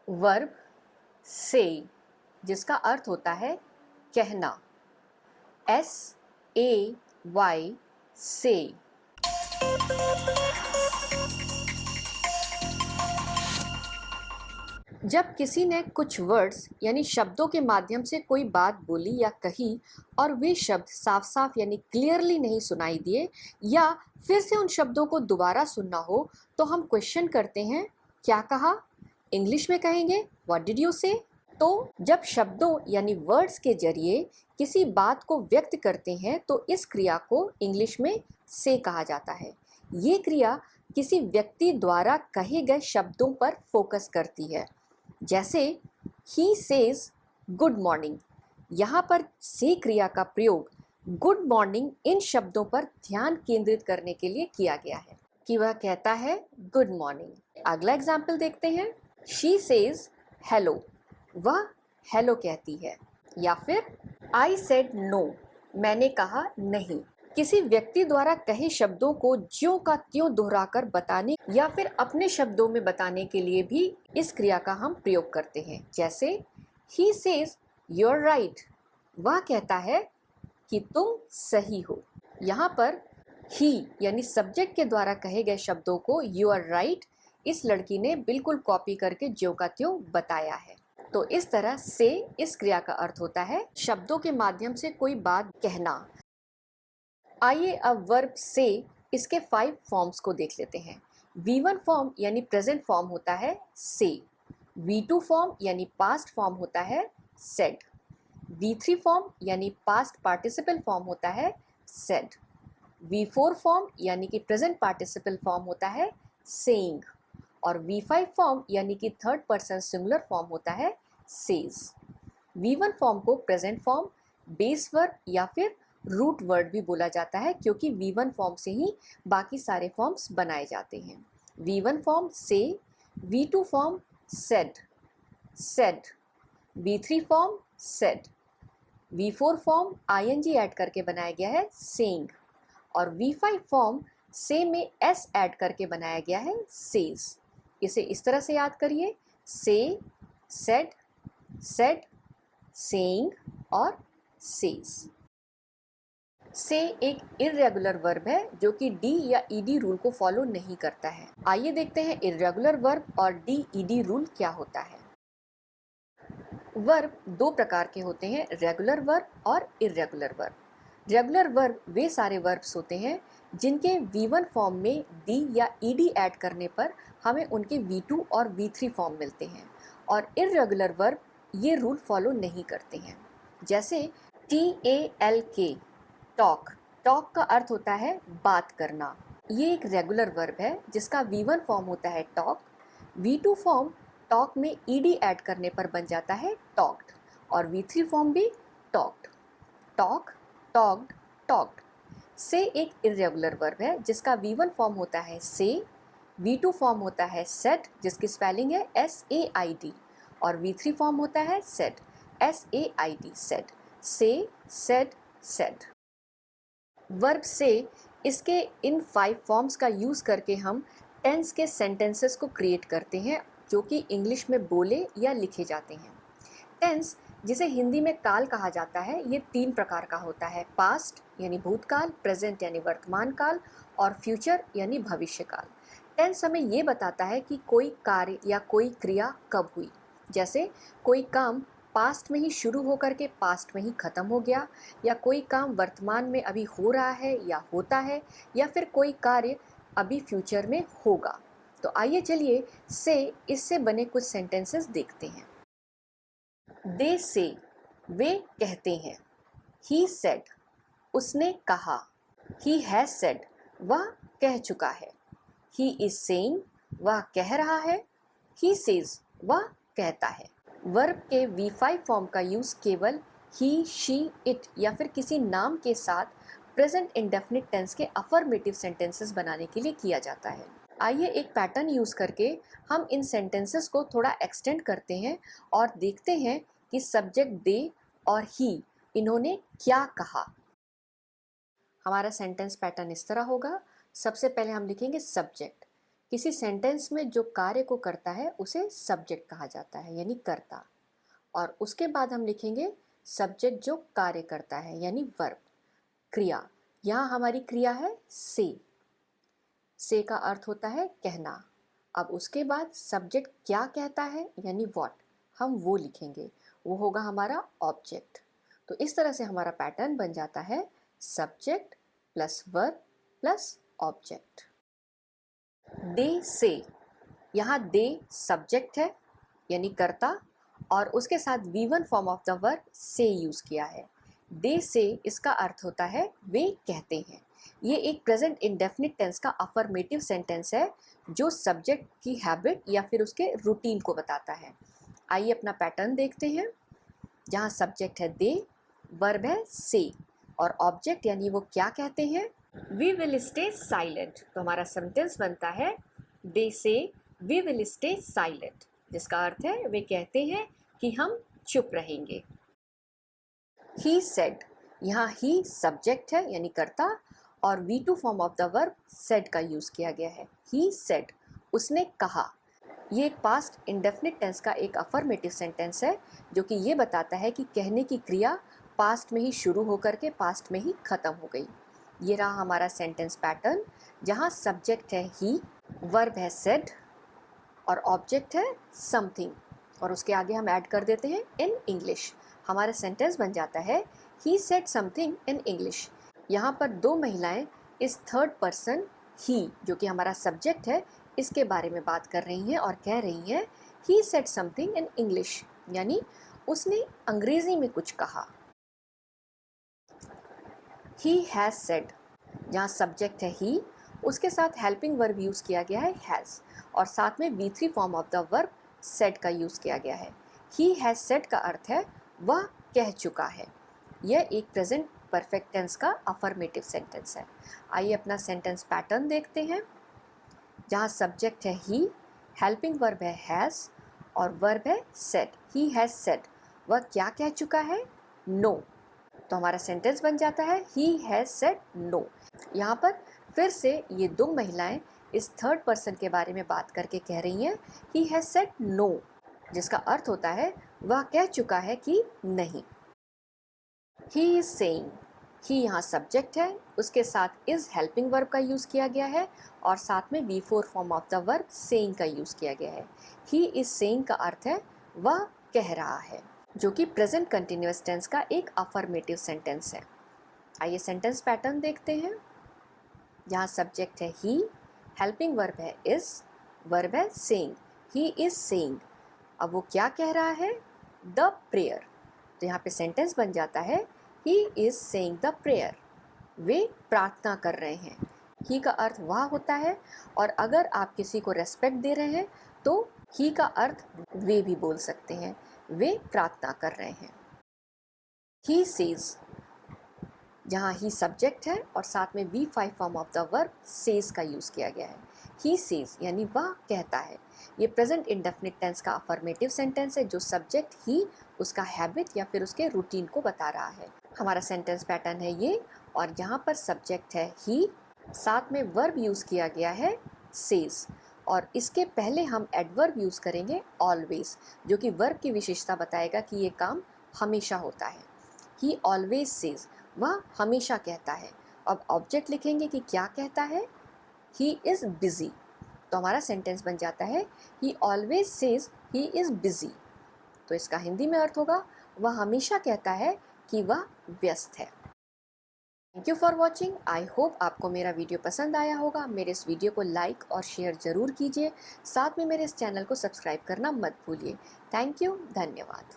Verb से, जिसका अर्थ होता है कहना, SAY से। जब किसी ने कुछ वर्ड्स यानी शब्दों के माध्यम से कोई बात बोली या कही और वे शब्द साफ साफ यानी क्लियरली नहीं सुनाई दिए या फिर से उन शब्दों को दोबारा सुनना हो तो हम क्वेश्चन करते हैं क्या कहा। इंग्लिश में कहेंगे व्हाट डिड यू से। तो जब शब्दों यानी वर्ड्स के जरिए किसी बात को व्यक्त करते हैं तो इस क्रिया को इंग्लिश में से कहा जाता है। ये क्रिया किसी व्यक्ति द्वारा कहे गए शब्दों पर फोकस करती है। जैसे ही सेज गुड मॉर्निंग, यहाँ पर से क्रिया का प्रयोग गुड मॉर्निंग इन शब्दों पर ध्यान केंद्रित करने के लिए किया गया है कि वह कहता है गुड मॉर्निंग। अगला एग्जाम्पल देखते हैं। शी सेज हेलो, वह हेलो कहती है। या फिर आई सेड नो, मैंने कहा नहीं। किसी व्यक्ति द्वारा कहे शब्दों को ज्यों का त्यों दोहराकर बताने या फिर अपने शब्दों में बताने के लिए भी इस क्रिया का हम प्रयोग करते हैं। जैसे ही सेज यू आर राइट, वह कहता है कि तुम सही हो। यहाँ पर ही यानी सब्जेक्ट के द्वारा कहे गए शब्दों को यू आर राइट इस लड़की ने बिल्कुल कॉपी करके ज्यों का त्यों बताया है। तो इस तरह से इस क्रिया का अर्थ होता है शब्दों के माध्यम से कोई बात कहना। आइए अब वर्ब से इसके 5 फॉर्म्स को देख लेते हैं। V1 फॉर्म यानी प्रेजेंट फॉर्म होता है से। V2 फॉर्म यानी पास्ट फॉर्म होता है सेड। V3 फॉर्म यानी पास्ट पार्टिसिपल फॉर्म होता है सेड। V4 फॉर्म यानी कि प्रेजेंट पार्टिसिपल फॉर्म होता है सेइंग। और V5 फॉर्म यानी कि थर्ड पर्सन सिंगुलर फॉर्म होता है सेज। V1 फॉर्म को प्रेजेंट फॉर्म, बेस वर्ब या फिर रूट वर्ड भी बोला जाता है क्योंकि V1 फॉर्म से ही बाकी सारे फॉर्म्स बनाए जाते हैं। V1 फॉर्म से, V2 form said said, V3 form said, V4 form ING add करके बनाया गया है सेइंग और V5 फॉर्म से में S ऐड करके बनाया गया है सेज। इसे इस तरह से याद करिए, से, सेड, सेड, सेइंग और सेज। से एक इर्रेगुलर वर्ब है जो कि डी या ईडी रूल को फॉलो नहीं करता है। आइए देखते हैं इर्रेगुलर वर्ब और डी ईडी रूल क्या होता है। वर्ब 2 प्रकार के होते हैं, रेगुलर वर्ब और इर्रेगुलर वर्ब। रेगुलर वर्ब वे सारे वर्ब्स होते हैं जिनके V1 फॉर्म में डी या ईडी ऐड करने पर हमें उनके V2 और V3 फॉर्म मिलते हैं। और इर्रेगुलर वर्ब ये रूल फॉलो नहीं करते हैं। जैसे TALK टॉक, टॉक का अर्थ होता है बात करना। ये एक रेगुलर वर्ब है जिसका V1 फॉर्म होता है टॉक। V2 फॉर्म टॉक में ईडी ऐड करने पर बन जाता है टॉक्ड और V3 फॉर्म भी टॉक्ड। Talk, talked, talked. से एक इर्रेगुलर वर्ब है जिसका V1 फॉर्म होता है से, V2 फॉर्म होता है सेड जिसकी स्पेलिंग है SAID और V3 फॉर्म होता है सेड SAID सेड। से, सेड, सेड। वर्ब से इसके इन 5 फॉर्म्स का यूज़ करके हम टेंस के सेंटेंसेस को क्रिएट करते हैं जो कि इंग्लिश में बोले या लिखे जाते हैं। टेंस जिसे हिंदी में काल कहा जाता है ये 3 प्रकार का होता है, पास्ट यानी भूतकाल, प्रेजेंट यानी वर्तमान काल और फ्यूचर यानी भविष्य काल। टेंस हमें ये बताता है कि कोई कार्य या कोई क्रिया कब हुई। जैसे कोई काम पास्ट में ही शुरू होकर के पास्ट में ही ख़त्म हो गया, या कोई काम वर्तमान में अभी हो रहा है या होता है, या फिर कोई कार्य अभी फ्यूचर में होगा। तो आइए चलिए से इससे बने कुछ सेंटेंसेस देखते हैं। दे से, वे कहते हैं। ही सेड, उसने कहा। ही हैज सेड, वह कह चुका है। ही इज सेइंग, वह कह रहा है। ही सेज, वह कहता है। वर्ब के V5 फॉर्म का यूज़ केवल ही, शी, इट या फिर किसी नाम के साथ प्रेजेंट इंडेफिनिट टेंस के अफर्मेटिव सेंटेंसेस बनाने के लिए किया जाता है। आइए एक पैटर्न यूज़ करके हम इन सेंटेंसेस को थोड़ा एक्सटेंड करते हैं और देखते हैं कि सब्जेक्ट दे और ही इन्होंने क्या कहा। हमारा सेंटेंस पैटर्न इस तरह होगा। सबसे पहले हम लिखेंगे सब्जेक्ट। किसी सेंटेंस में जो कार्य को करता है उसे सब्जेक्ट कहा जाता है यानी कर्ता। और उसके बाद हम लिखेंगे सब्जेक्ट जो कार्य करता है यानी वर्ब, क्रिया। यहाँ हमारी क्रिया है से का अर्थ होता है कहना। अब उसके बाद सब्जेक्ट क्या कहता है यानी व्हाट, हम वो लिखेंगे, वो होगा हमारा ऑब्जेक्ट। तो इस तरह से हमारा पैटर्न बन जाता है subject plus verb plus object. They say, यहाँ दे सब्जेक्ट है यानी कर्ता और उसके साथ V1 form of the verb से यूज किया है। दे से इसका अर्थ होता है वे कहते हैं। ये एक प्रेजेंट इंडेफिनिट टेंस का अफर्मेटिव सेंटेंस है जो सब्जेक्ट की हैबिट या फिर उसके रूटीन को बताता है। आइए अपना पैटर्न देखते हैं। जहाँ सब्जेक्ट है दे, वर्ब है से और ऑब्जेक्ट यानी वो क्या कहते हैं, वी विल स्टे साइलेंट। तो हमारा सेंटेंस बनता है दे से वी विल स्टे साइलेंट, जिसका अर्थ है वे कहते हैं कि हम चुप रहेंगे। ही सेड, यहाँ ही सब्जेक्ट है यानी कर्ता और V2 form of the verb said का यूज किया गया है। ही सेड, उसने कहा। ये एक पास्ट इंडेफिनिट टेंस का एक अफर्मेटिव सेंटेंस है जो कि ये बताता है कि कहने की क्रिया पास्ट में ही शुरू होकर के पास्ट में ही खत्म हो गई। ये रहा हमारा सेंटेंस पैटर्न, जहाँ सब्जेक्ट है ही, वर्ब है सेड और ऑब्जेक्ट है समथिंग और उसके आगे हम ऐड कर देते हैं इन इंग्लिश। हमारा सेंटेंस बन जाता है he said something in English. यहाँ पर दो महिलाएं इस थर्ड पर्सन ही, जो कि हमारा सब्जेक्ट है, इसके बारे में बात कर रही हैं और कह रही हैं he said something in English, यानी उसने अंग्रेजी में कुछ कहा। ही हैज़ सेड, जहाँ सब्जेक्ट है ही, उसके साथ हेल्पिंग वर्ब यूज़ किया गया है हैज़ और साथ में V3 form of the verb said का यूज़ किया गया है। ही हैज़ सेड का अर्थ है वह कह चुका है। यह एक प्रेजेंट परफेक्ट टेंस का अफर्मेटिव सेंटेंस है। आइए अपना सेंटेंस पैटर्न देखते हैं। जहाँ सब्जेक्ट है ही, हेल्पिंग वर्ब है हैज़ और वर्ब है सेड। ही हैज़ सेड, वह क्या कह चुका है, नो। तो हमारा सेंटेंस बन जाता है ही हैज़ सेड नो। यहाँ पर फिर से ये दो महिलाएं इस थर्ड पर्सन के बारे में बात करके कह रही हैं ही हैज़ सेड नो, जिसका अर्थ होता है वह कह चुका है कि नहीं। ही इज सेइंग, ही यहाँ सब्जेक्ट है, उसके साथ इज हेल्पिंग वर्ब का यूज़ किया गया है और साथ में V4 form of the verb saying का यूज़ किया गया है। ही इज सेइंग का अर्थ है वह कह रहा है, जो कि प्रेजेंट कंटिन्यूअस टेंस का एक अफर्मेटिव सेंटेंस है। आइए सेंटेंस पैटर्न देखते हैं। जहाँ सब्जेक्ट है ही, हेल्पिंग वर्ब है इज, वर्ब है सेइंग। ही इज सेइंग, अब वो क्या कह रहा है, द प्रेयर। तो यहाँ पे सेंटेंस बन जाता है he is saying the prayer, वे प्रार्थना कर रहे हैं। ही का अर्थ वह होता है और अगर आप किसी को रेस्पेक्ट दे रहे हैं तो ही का अर्थ वे भी बोल सकते हैं, वे प्रार्थना कर रहे हैं। ही सेज, जहाँ ही सब्जेक्ट है और साथ में V5 form of the verb says का यूज़ किया गया है। ही सेज यानी वह कहता है। ये प्रेजेंट इंडेफिनिट टेंस का अफर्मेटिव सेंटेंस है जो सब्जेक्ट ही उसका हैबिट या फिर उसके रूटीन को बता रहा है। हमारा सेंटेंस पैटर्न है ये, और यहाँ पर सब्जेक्ट है ही, साथ में वर्ब यूज़ किया गया है सेज और इसके पहले हम एडवर्ब यूज़ करेंगे ऑलवेज, जो कि वर्ब की विशेषता बताएगा कि ये काम हमेशा होता है। ही ऑलवेज सेज, वह हमेशा कहता है। अब ऑब्जेक्ट लिखेंगे कि क्या कहता है, ही इज़ बिज़ी। तो हमारा सेंटेंस बन जाता है ही always says he is busy. तो इसका हिंदी में अर्थ होगा वह हमेशा कहता है कि वह व्यस्त है। Thank you for watching. I hope आपको मेरा वीडियो पसंद आया होगा। मेरे इस वीडियो को लाइक और शेयर ज़रूर कीजिए। साथ में मेरे इस चैनल को सब्सक्राइब करना मत भूलिए। थैंक यू, धन्यवाद।